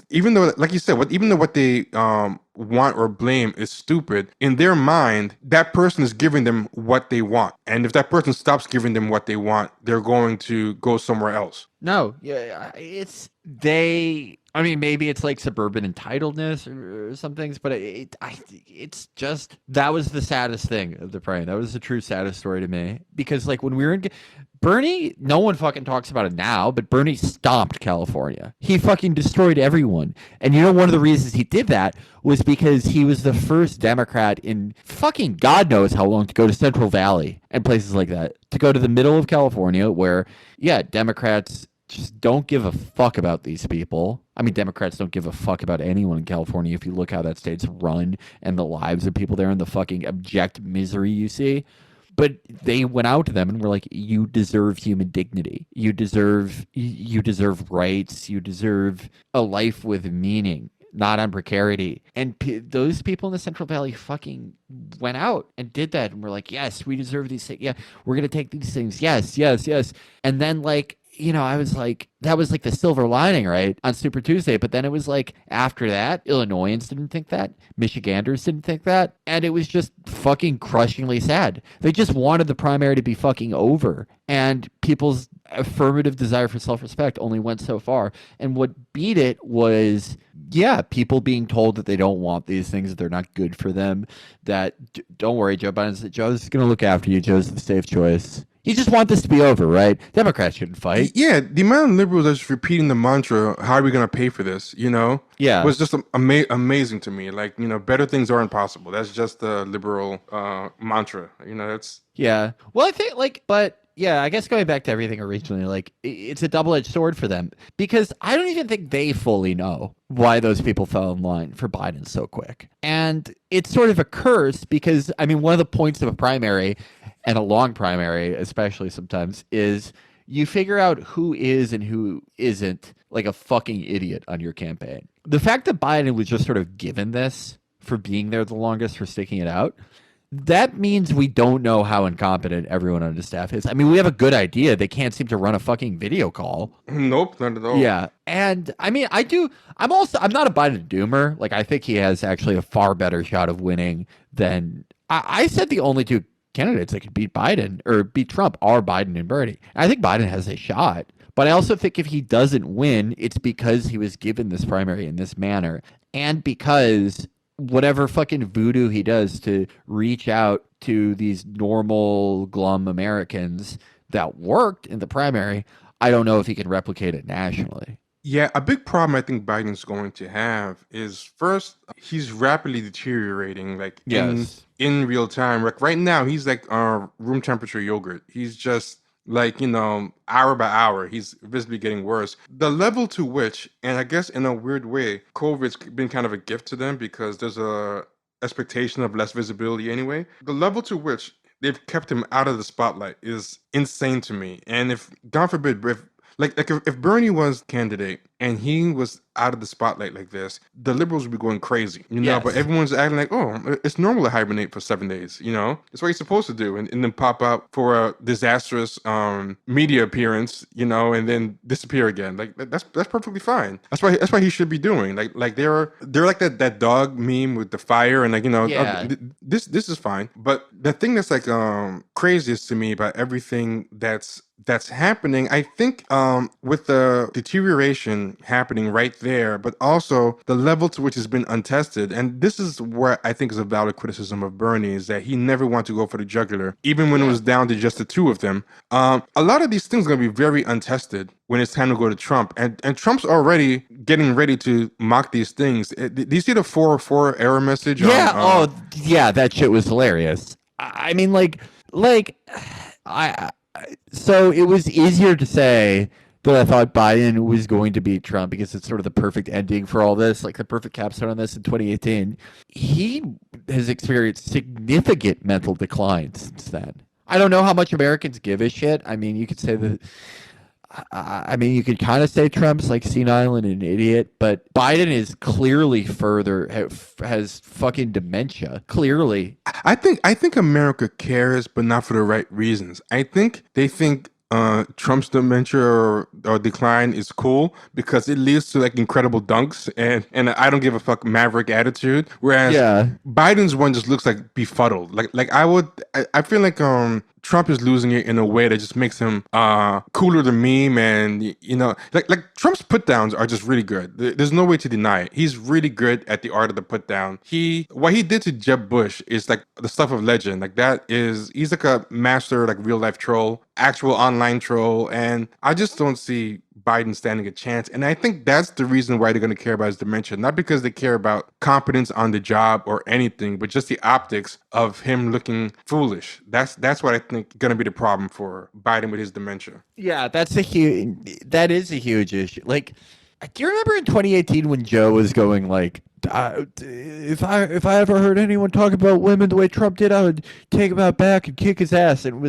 even though, like you said, even though what they want or blame is stupid, in their mind, that person is giving them what they want. And if that person stops giving them what they want, they're going to go somewhere else. No, yeah, I mean, maybe it's like suburban entitledness or some things, but it's just, that was the saddest thing of the primary. That was the true saddest story to me. Because like when we were in Bernie, no one fucking talks about it now, but Bernie stomped California. He fucking destroyed everyone. And you know, one of the reasons he did that was because he was the first Democrat in fucking God knows how long to go to Central Valley and places like that, to go to the middle of California where, yeah, Democrats just don't give a fuck about these people. I mean, Democrats don't give a fuck about anyone in California if you look how that state's run and the lives of people there and the fucking abject misery you see. But they went out to them and were like, you deserve human dignity. You deserve rights. You deserve a life with meaning, not on precarity. And those people in the Central Valley fucking went out and did that. And we're like, yes, we deserve these things. Yeah, we're going to take these things. Yes, yes, yes. And then like I was like, that was like the silver lining, right, on Super Tuesday. But then it was like after that, Illinoisans didn't think that, Michiganders didn't think that, and it was just fucking crushingly sad. They just wanted the primary to be fucking over, and people's affirmative desire for self-respect only went so far. And what beat it was, yeah, people being told that they don't want these things, that they're not good for them, that don't worry, Joe's going to look after you. Joe's the safe choice. You just want this to be over, right? Democrats shouldn't fight. Yeah, the amount of liberals that's just repeating the mantra, "How are we going to pay for this?" Yeah. was just amazing to me. Like, better things are impossible. That's just the liberal mantra. That's Yeah. Well, I think but yeah, I guess going back to everything originally, it's a double-edged sword for them, because I don't even think they fully know why those people fell in line for Biden so quick. And it's sort of a curse because, I mean, one of the points of a primary, and a long primary especially sometimes, is you figure out who is and who isn't like a fucking idiot on your campaign. The fact that Biden was just sort of given this for being there the longest, for sticking it out, that means we don't know how incompetent everyone on the staff is. I mean, we have a good idea. They can't seem to run a fucking video call. Nope, not at all. Yeah. And I mean, I'm not a Biden doomer. Like, I think he has actually a far better shot of winning than I said the only two candidates that could beat Biden or beat Trump are Biden and Bernie. I think Biden has a shot. But I also think if he doesn't win, it's because he was given this primary in this manner, and because whatever fucking voodoo he does to reach out to these normal, glum Americans that worked in the primary, I don't know if he can replicate it nationally. Yeah, a big problem I think Biden's going to have is, first, he's rapidly deteriorating, like Yes. in real time. Like right now, he's like room temperature yogurt. He's just like, hour by hour, he's visibly getting worse. The level to which, and I guess in a weird way, COVID's been kind of a gift to them because there's a expectation of less visibility anyway. The level to which they've kept him out of the spotlight is insane to me. And if, God forbid, if Bernie was candidate and he was out of the spotlight like this, the liberals would be going crazy, Yes. But everyone's acting like, oh, it's normal to hibernate for 7 days, That's what you're supposed to do, and then pop up for a disastrous media appearance, and then disappear again. Like that's perfectly fine. That's why he should be doing. Like they're like that dog meme with the fire, and Yeah. this is fine. But the thing that's like craziest to me about everything that's happening, I think, with the deterioration happening right there, but also the level to which it's been untested. And this is where I think is a valid criticism of Bernie, is that he never wanted to go for the jugular, even when it was down to just the two of them. A lot of these things are going to be very untested when it's time to go to Trump. And Trump's already getting ready to mock these things. Do you see the 404 error message? Yeah. Yeah, that shit was hilarious. I mean, so it was easier to say that I thought Biden was going to beat Trump because it's sort of the perfect ending for all this, like the perfect capstone on this in 2018. He has experienced significant mental decline since then. I don't know how much Americans give a shit. I mean, you could say that. I mean, you could kind of say Trump's like senile and an idiot, but Biden is clearly has fucking dementia. Clearly. I think America cares, but not for the right reasons. I think they think Trump's dementia or decline is cool because it leads to like incredible dunks and I don't give a fuck maverick attitude. Whereas Biden's one just looks like befuddled. I feel like Trump is losing it in a way that just makes him cooler than meme, and like Trump's put downs are just really good. There's no way to deny it. He's really good at the art of the put down. What he did to Jeb Bush is like the stuff of legend. Like he's like a master like real life troll, actual online troll, and I just don't see Biden standing a chance. And I think that's the reason why they're going to care about his dementia, not because they care about competence on the job or anything, but just the optics of him looking foolish. That's what I think going to be the problem for Biden with his dementia. Yeah, that is a huge issue. Like, do you remember in 2018 when Joe was going like, if I ever heard anyone talk about women the way Trump did, I would take him out back and kick his ass. And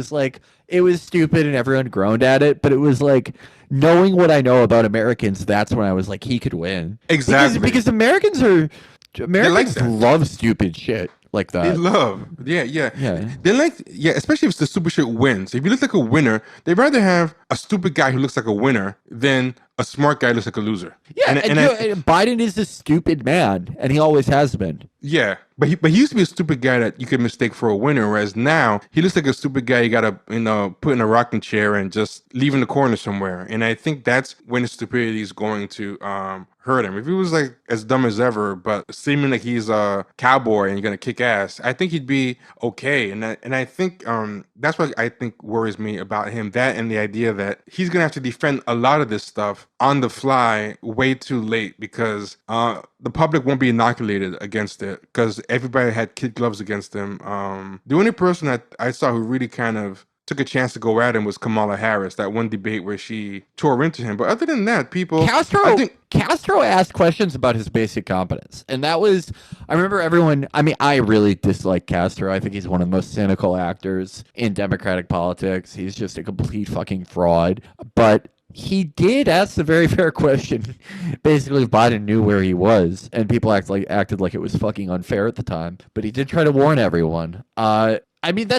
it was stupid and everyone groaned at it, but it was like, knowing what I know about Americans, that's when I was like, he could win. Exactly. Because Americans love stupid shit. like They that. love, yeah, yeah. Yeah. They like, yeah, especially if the stupid shit wins. If you look like a winner, they'd rather have a stupid guy who looks like a winner than a smart guy who looks like a loser. Yeah, And and I, Biden is a stupid man, and he always has been. yeah, but he used to be a stupid guy that you could mistake for a winner, whereas now he looks like a stupid guy you gotta put in a rocking chair and just leave in the corner somewhere. And I think that's when his stupidity is going to hurt him. If he was like as dumb as ever, but seeming like he's a cowboy and you're gonna kick ass, I think he'd be okay. And I think that's what I think worries me about him. That and the idea that he's gonna have to defend a lot of this stuff on the fly way too late because the public won't be inoculated against it because everybody had kid gloves against him. The only person that I saw who really kind of took a chance to go at him was Kamala Harris, that one debate where she tore into him. But other than that, people, I think, Castro asked questions about his basic competence, and that was, I remember everyone. I mean, I really dislike Castro. I think he's one of the most cynical actors in Democratic politics. He's just a complete fucking fraud. But he did ask the very fair question. Basically, if Biden knew where he was, and people acted like it was fucking unfair at the time. But he did try to warn everyone. I mean,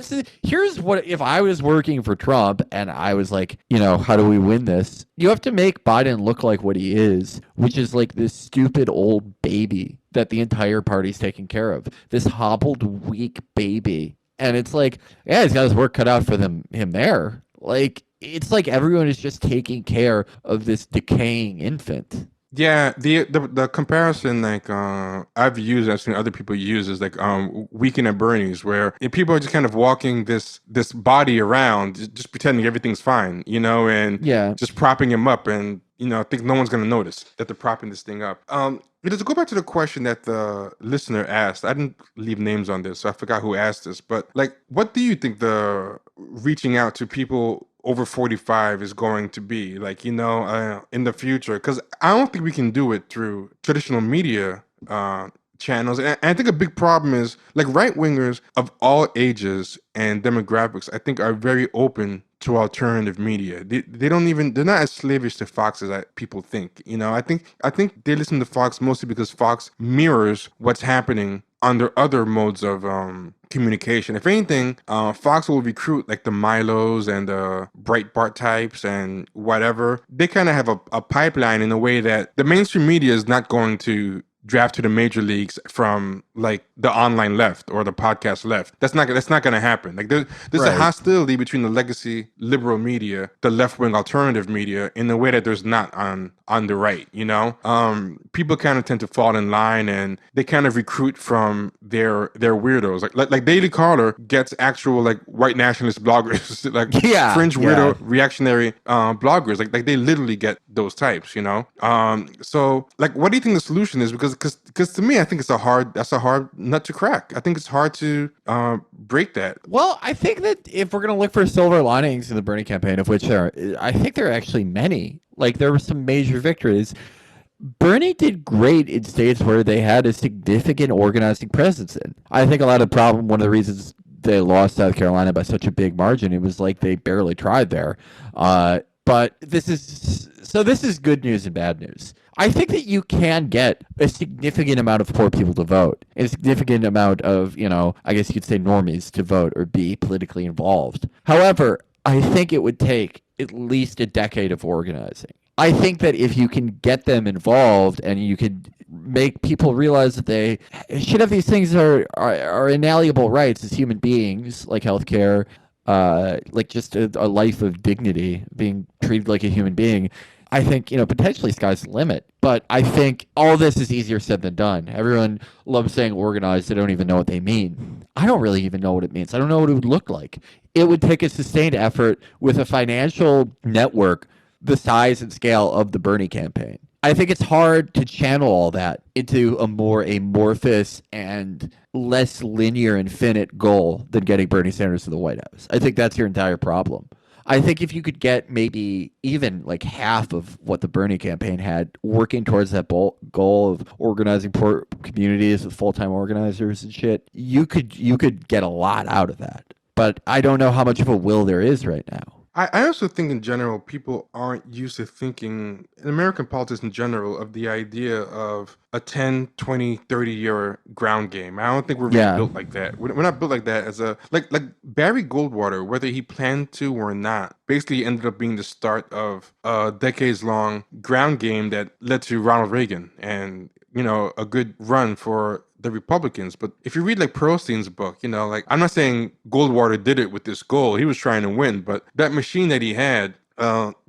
here's what, if I was working for Trump and I was like, how do we win this? You have to make Biden look like what he is, which is like this stupid old baby that the entire party's taking care of. This hobbled, weak baby. And it's like, yeah, he's got his work cut out for him there. Like, it's like everyone is just taking care of this decaying infant. yeah, the comparison like I've seen other people use is like Weekend at Bernie's, where people are just kind of walking this body around, just pretending everything's fine, and Yeah. just propping him up, and I think no one's gonna notice that they're propping this thing up. To go back to the question that the listener asked, I didn't leave names on this, so I forgot who asked this, but like, what do you think the reaching out to people over 45 is going to be like, in the future? Because I don't think we can do it through traditional media channels. And I think a big problem is like right wingers of all ages and demographics, I think, are very open to alternative media. They don't even, they're not as slavish to Fox as people think. I think they listen to Fox mostly because Fox mirrors what's happening under other modes of communication. If anything, Fox will recruit like the Milos and the Breitbart types and whatever. They kind of have a pipeline in a way that the mainstream media is not going to draft to the major leagues from like the online left or the podcast left. That's not going to happen. Like there's a Right. hostility between the legacy liberal media, the left wing alternative media, in a way that there's not on the right. People kind of tend to fall in line and they kind of recruit from their weirdos. Like Daily Caller gets actual like white nationalist bloggers, like Yeah, fringe weirdo yeah. reactionary bloggers. Like they literally get those types. So like, what do you think the solution is? Because to me, I think that's a hard nut to crack. I think it's hard to break that. Well, I think that if we're going to look for silver linings in the Bernie campaign, of which I think there are actually many. Like, there were some major victories. Bernie did great in states where they had a significant organizing presence in. I think a lot of the problem, one of the reasons they lost South Carolina by such a big margin, it was like they barely tried there. But this is good news and bad news. I think that you can get a significant amount of poor people to vote, and a significant amount of, I guess you could say normies to vote or be politically involved. However, I think it would take at least a decade of organizing. I think that if you can get them involved and you could make people realize that they should have these things that are inalienable rights as human beings, like healthcare, like just a life of dignity, being treated like a human being, I think, potentially sky's the limit. But I think all this is easier said than done. Everyone loves saying organized. They don't even know what they mean. I don't really even know what it means. I don't know what it would look like. It would take a sustained effort with a financial network the size and scale of the Bernie campaign. I think it's hard to channel all that into a more amorphous and less linear and finite goal than getting Bernie Sanders to the White House. I think that's your entire problem. I think if you could get maybe even like half of what the Bernie campaign had working towards that goal of organizing poor communities with full-time organizers and shit, you could get a lot out of that. But I don't know how much of a will there is right now. I also think in general, people aren't used to thinking, in American politics in general, of the idea of a 10, 20, 30 year ground game. I don't think we're really Yeah. built like that. We're not built like that as a, like Barry Goldwater, whether he planned to or not, basically ended up being the start of a decades long ground game that led to Ronald Reagan and, a good run for the Republicans. But if you read like Perlstein's book, like I'm not saying Goldwater did it with this goal. He was trying to win, but that machine that he had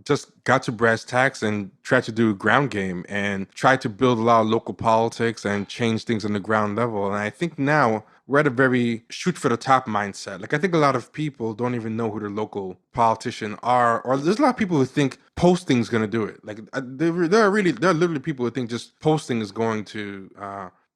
just got to brass tacks and tried to do a ground game and tried to build a lot of local politics and change things on the ground level. And I think now we're at a very shoot for the top mindset. Like I think a lot of people don't even know who their local politician are, or there's a lot of people who think posting's going to do it. Like there are literally people who think just posting is going to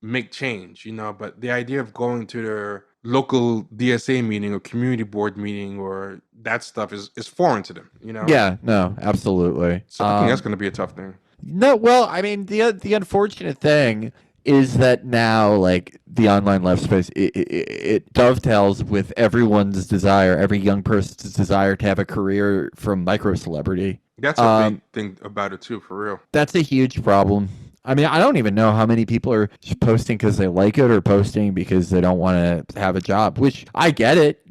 make change, but the idea of going to their local DSA meeting or community board meeting or that stuff is foreign to them. Yeah, no, absolutely. So I think that's going to be a tough thing. No, well, I mean, the unfortunate thing is that now, like the online left space, it dovetails with everyone's desire, every young person's desire to have a career from micro celebrity. That's a big thing about it too, for real. That's a huge problem. I mean, I don't even know how many people are just posting because they like it or posting because they don't want to have a job, which I get it,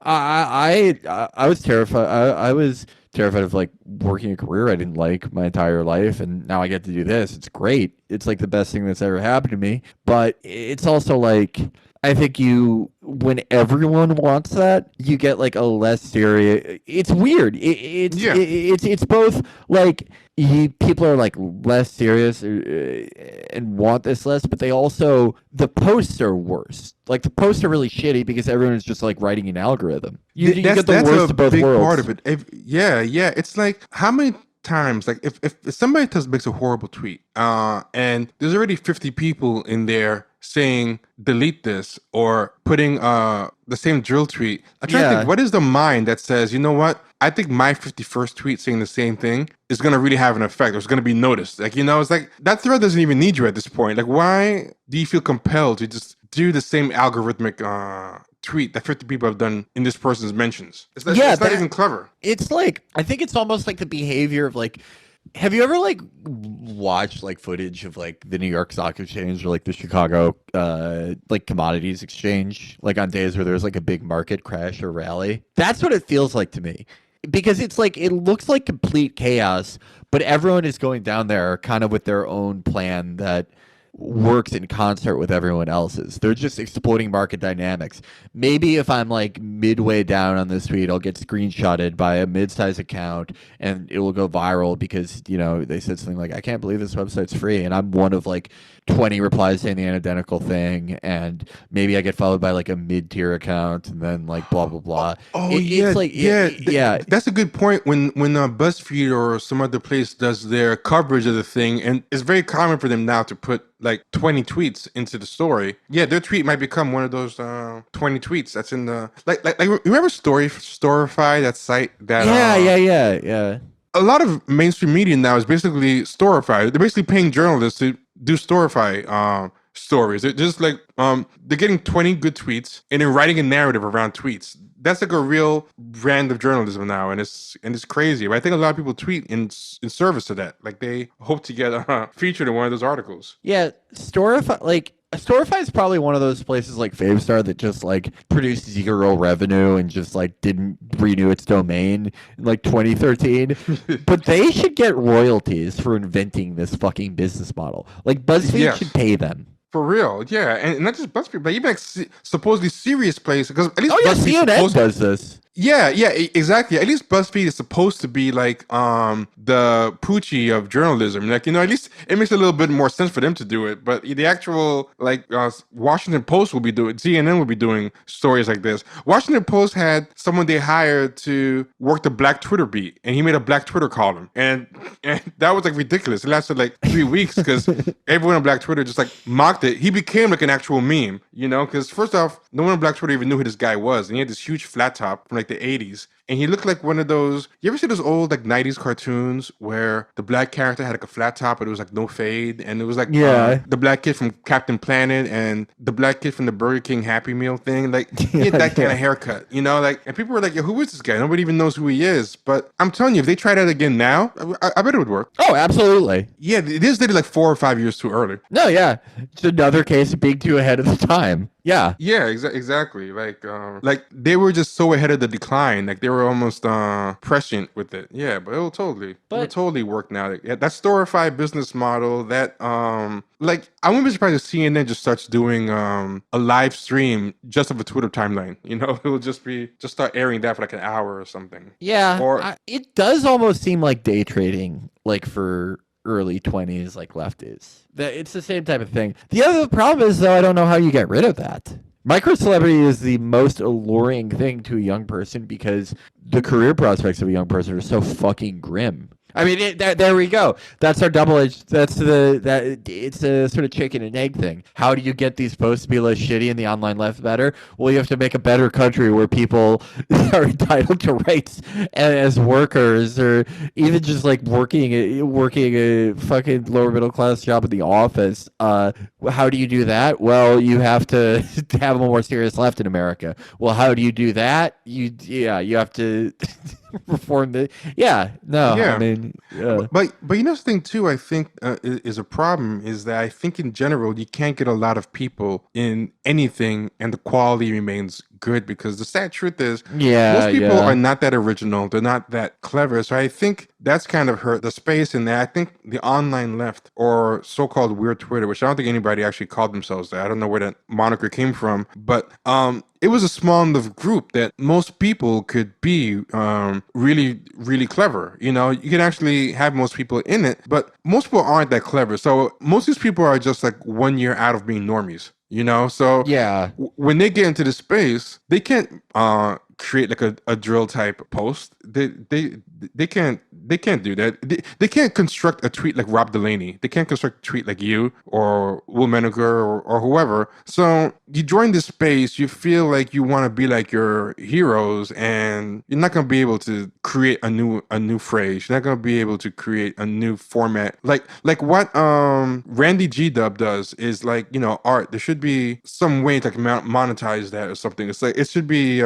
I was terrified. I was terrified of like working a career I didn't like my entire life, and now I get to do this. It's great. It's like the best thing that's ever happened to me. But it's also like I think when everyone wants that, you get like a less serious. It's weird. It's both like people are like less serious and want this less, but the posts are worse. Like the posts are really shitty because everyone is just like writing an algorithm. You get the worst of both big worlds. Part of it. Yeah. It's like how many times, like if somebody makes a horrible tweet, and there's already 50 people in there saying delete this or putting the same drill tweet. I'm trying to think, what is the mind that says, you know what? I think my 51st tweet saying the same thing is going to really have an effect. Or it's going to be noticed. Like, it's like that thread doesn't even need you at this point. Like, why do you feel compelled to just do the same algorithmic tweet that 50 people have done in this person's mentions? It's not even clever. It's like, I think it's almost like the behavior of like, have you ever like watched like footage of like the New York Stock Exchange or like the Chicago like commodities exchange, like on days where there's like a big market crash or rally? That's what it feels like to me, because it's like it looks like complete chaos, but everyone is going down there kind of with their own plan that works in concert with everyone else's. They're just exploiting market dynamics. Maybe if I'm like midway down on this tweet, I'll get screenshotted by a mid-sized account and it will go viral because, they said something like, I can't believe this website's free. And I'm one of like 20 replies saying the identical thing. And maybe I get followed by like a mid-tier account and then like blah, blah, blah. It's like, that's a good point. When BuzzFeed or some other place does their coverage of the thing, and it's very common for them now to put like 20 tweets into the story. Yeah, their tweet might become one of those 20 tweets that's in the like remember Storify, that site that yeah. A lot of mainstream media now is basically Storify. They're basically paying journalists to do Storify stories. They're just like they're getting 20 good tweets and then writing a narrative around tweets. That's like a real brand of journalism now, and it's crazy. But I think a lot of people tweet in service to that. Like they hope to get featured in one of those articles. Yeah, Storify is probably one of those places like Favestar that just like produced zero revenue and just like didn't renew its domain in like 2013. But they should get royalties for inventing this fucking business model. Like BuzzFeed should pay them. For real, yeah, and not just BuzzFeed, but even like supposedly serious places, because at least BuzzFeed CNN does this. Yeah, exactly. At least BuzzFeed is supposed to be like the Poochie of journalism. Like, at least it makes a little bit more sense for them to do it. But the actual like Washington Post will be doing, CNN will be doing stories like this. Washington Post had someone they hired to work the Black Twitter beat, and he made a Black Twitter column, and that was like ridiculous. It lasted like 3 weeks because everyone on Black Twitter just like mocked it. He became like an actual meme, because first off, no one on Black Twitter even knew who this guy was, and he had this huge flat top from like the 80s, and he looked like one of those. You ever see those old like '90s cartoons where the black character had like a flat top, but it was like no fade, and it was like Yeah. the black kid from Captain Planet and the black kid from the Burger King Happy Meal thing. Like he had that kind of haircut, you know. Like, and people were like, "Yo, who is this guy?" Nobody even knows who he is. But I'm telling you, if they try that again now, I bet it would work. Oh, absolutely. Yeah, it is dated like 4 or 5 years too early. No, yeah. It's another case of being too ahead of the time. Yeah. Yeah, exactly. Like they were just so ahead of the decline. Like they were almost prescient with it. Yeah, but it'll totally work now. Yeah, that storify business model. That like I wouldn't be surprised if CNN just starts doing a live stream just of a Twitter timeline. You know, it will just start airing that for like an hour or something. Yeah. Or it does almost seem like day trading, like for early 20s, like lefties. It's the same type of thing. The other problem is, though, I don't know how you get rid of that. Micro celebrity is the most alluring thing to a young person because the career prospects of a young person are so fucking grim. I mean, there we go. That's our double-edged. It's a sort of chicken and egg thing. How do you get these posts to be less shitty and the online left better? Well, you have to make a better country where people are entitled to rights as workers, or even just like working a fucking lower middle class job in the office. How do you do that? Well, you have to have a more serious left in America. Well, how do you do that? You have to reform the. I mean. But you know, the thing too, I think is a problem is that I think in general you can't get a lot of people in anything, and the quality remains good because the sad truth is, most people are not that original. They're not that clever. So I think that's kind of hurt the space in that. I think the online left, or so-called weird Twitter, which I don't think anybody actually called themselves that. I don't know where that moniker came from, but it was a small enough group that most people could be really, really clever. You know, you can actually have most people in it, but most people aren't that clever. So most of these people are just like 1 year out of being normies. You know, so when they get into the space, they can't create like a drill type post. They can't do that. They can't construct a tweet like Rob Delaney. They can't construct a tweet like you or Will Menager or whoever. So you join this space, you feel like you want to be like your heroes, and you're not gonna be able to create a new phrase. You're not gonna be able to create a new format. Like what Randy G Dub does is like, you know, art. There should be some way to like monetize that or something. It's like it should be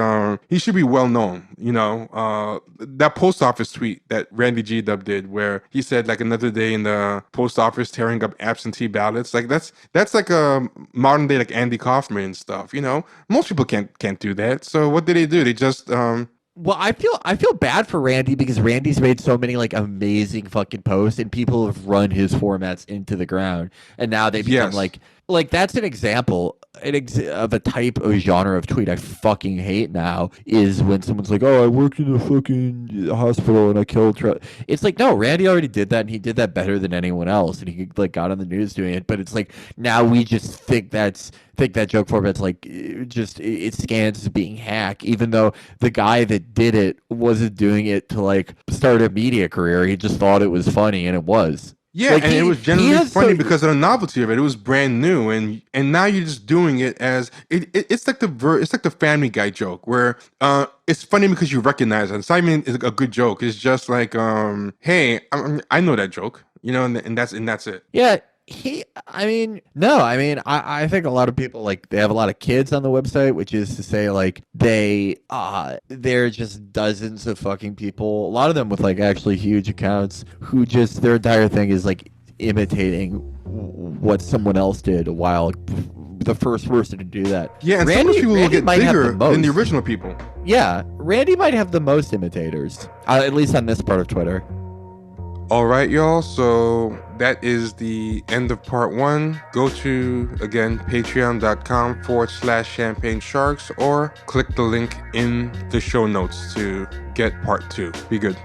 he should be well known. You know, that post office tweet that Randy G Dub did where he said like another day in the post office tearing up absentee ballots. Like that's like a modern day like Andy Kaufman stuff. You know, most people can't do that. So what do? They just Well, I feel bad for Randy because Randy's made so many like amazing fucking posts, and people have run his formats into the ground, and now they become like that's an example of a type of genre of tweet I fucking hate now, is when someone's like, "Oh, I worked in a fucking hospital and I killed." It's like, no, Randy already did that, and he did that better than anyone else, and he like got on the news doing it. But it's like now we just think that joke format's like it scans as being hack, even though the guy that did it wasn't doing it to like start a media career. He just thought it was funny, and it was. Yeah, like, and it was generally funny because of the novelty of it. It was brand new, and now you're just doing it as it's like the Family Guy joke where it's funny because you recognize it. It's not even a good joke. It's just like hey, I know that joke, you know, and that's it. Yeah. I think a lot of people like they have a lot of kids on the website, which is to say like there are just dozens of fucking people, a lot of them with like actually huge accounts, who just their entire thing is like imitating what someone else did while the first person to do that. Yeah, and some of those people will get bigger than the original people. Yeah, Randy might have the most imitators, at least on this part of Twitter. All right, y'all. So that is the end of part 1. Go to, again, patreon.com/champagne sharks, or click the link in the show notes to get part 2. Be good.